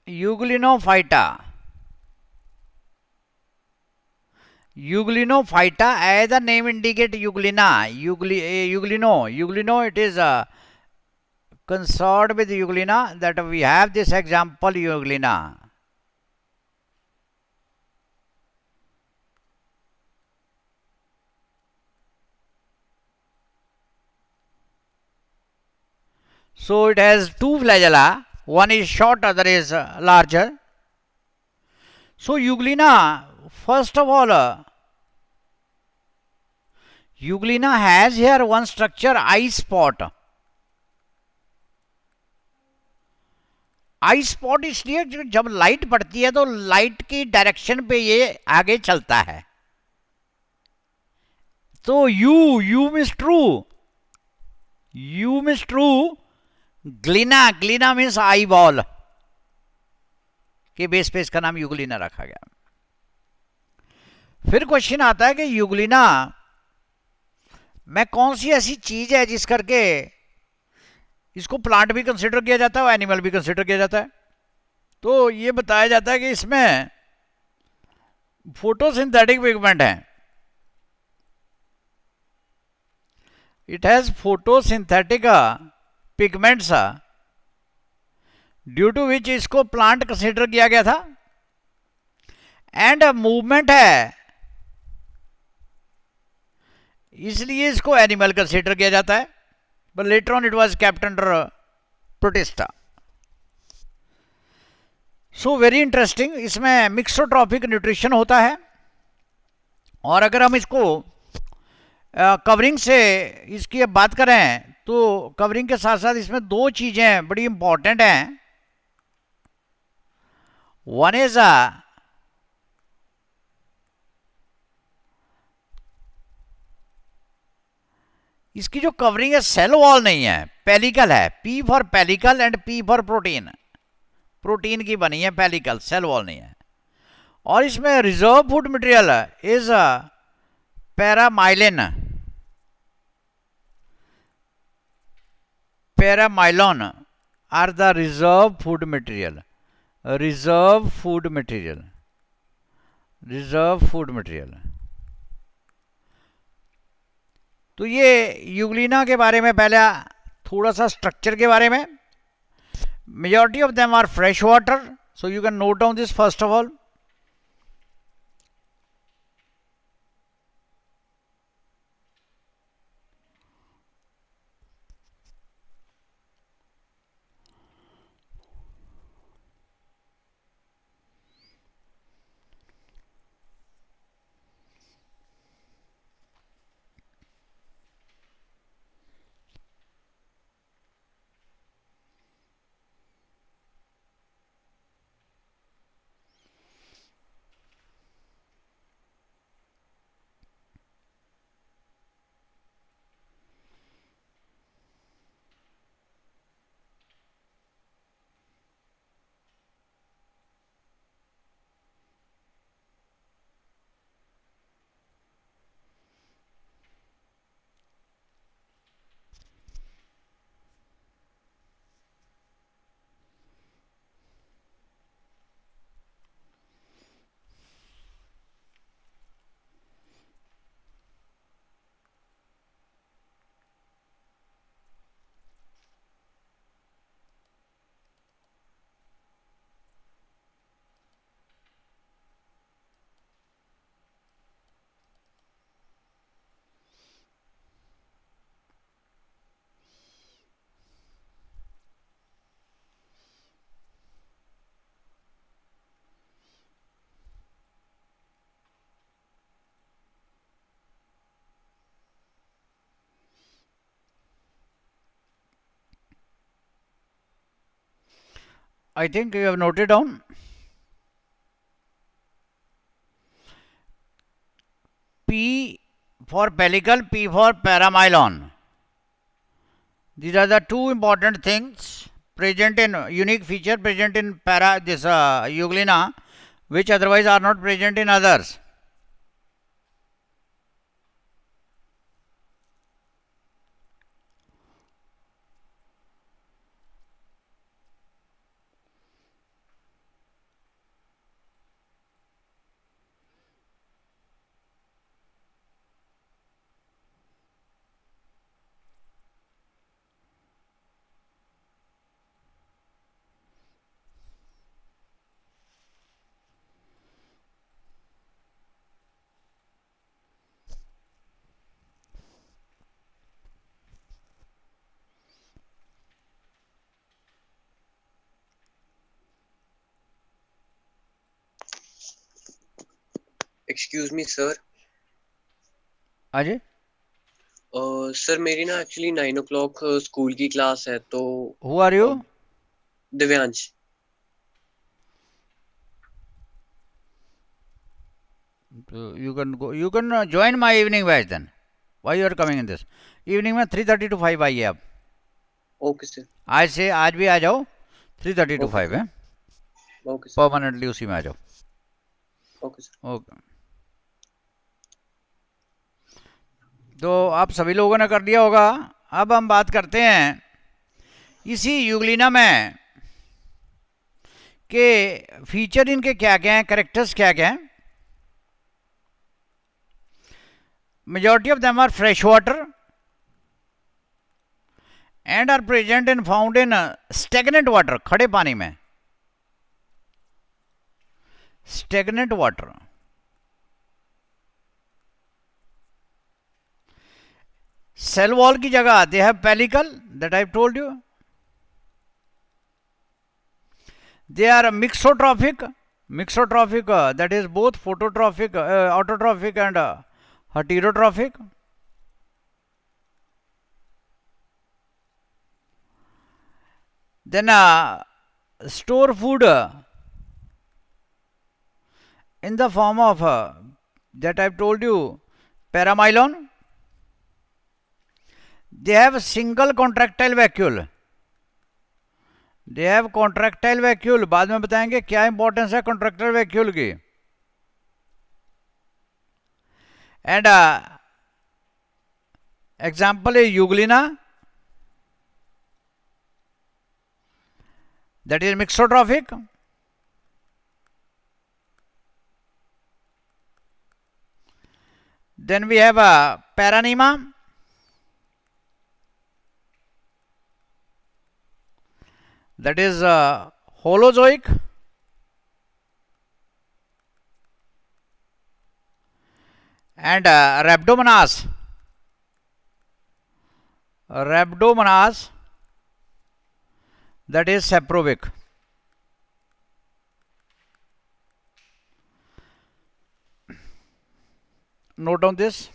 Euglenophyta. Euglenophyta, as the name indicate, euglena, eugleno, it is consort with euglena, that we have this example euglena. So it has two flagella, one is short, other is larger. So euglena, first of all, euglena has here one structure, eye spot. I spot इसलिए जब light पड़ती है तो light की direction पे ये आगे चलता है. तो eu means true, glena means eye ball के बेस पे इसका नाम यूग्लिना रखा गया. फिर क्वेश्चन आता है कि यूग्लिना में कौन सी ऐसी चीज है जिस करके इसको प्लांट भी कंसिडर किया जाता है और एनिमल भी कंसिडर किया जाता है. तो ये बताया जाता है कि इसमें फोटोसिंथेटिक पिगमेंट है. It has photosynthetic pigments due to which इसको प्लांट कंसिडर किया गया था. एंड मूवमेंट है इसलिए इसको एनिमल कंसिडर किया जाता है. But later on it was kept under protista. So very interesting. इसमें मिक्सोट्रॉपिक न्यूट्रिशन होता है. और अगर हम इसको कवरिंग से इसकी अब बात करें तो कवरिंग के साथ साथ इसमें दो चीजें बड़ी इंपॉर्टेंट हैं. वन इज इसकी जो कवरिंग है सेल वॉल नहीं है, पेलिकल है. P for pellicle and P for protein. Protein की बनी है पेलिकल, सेल वॉल नहीं है. और इसमें reserve food material is paramylin, paramylon are the reserve food material. Reserve food material. तो ये यूग्लिना के बारे में पहले थोड़ा सा स्ट्रक्चर के बारे में. Majority of them are fresh water, so you can note down this first of all. I think you have noted down. P for pellicle, P for paramylon. These are the two important things present in unique feature present in euglena, which otherwise are not present in others. Excuse me sir. Ajay, sir मेरी ना actually 9 o'clock school की class है तो। Who are you? Divyansh. You can go. You can join my evening batch then. Why you are coming in this? Evening में 3:30 to 5 आइए आप. Okay sir. आज भी आ जाओ. 3:30 to ओके 5 सर। है. Okay sir. परमानेंटली उसी में आ जाओ. Okay sir. ओके. तो आप सभी लोगों ने कर दिया होगा. अब हम बात करते हैं इसी यूग्लिना में के फीचर इनके क्या क्या हैं, करेक्टर्स क्या क्या हैं. Majority of them are fresh water and are present and found in stagnant water, खड़े पानी में. Stagnant water. Cell wall की जगह they have pellicle, that I told you. They are mixotrophic, that is both phototrophic, autotrophic and heterotrophic. Then store food in the form of that I've told you, paramylon. They have single contractile vacuole. They have contractile vacuole. बाद में बताएंगे क्या importance है contractile vacuole की. And example is euglena, that is mixotrophic. Then we have paranema, that is holozoic. And rhabdomonas, that is saprobic. Note down this.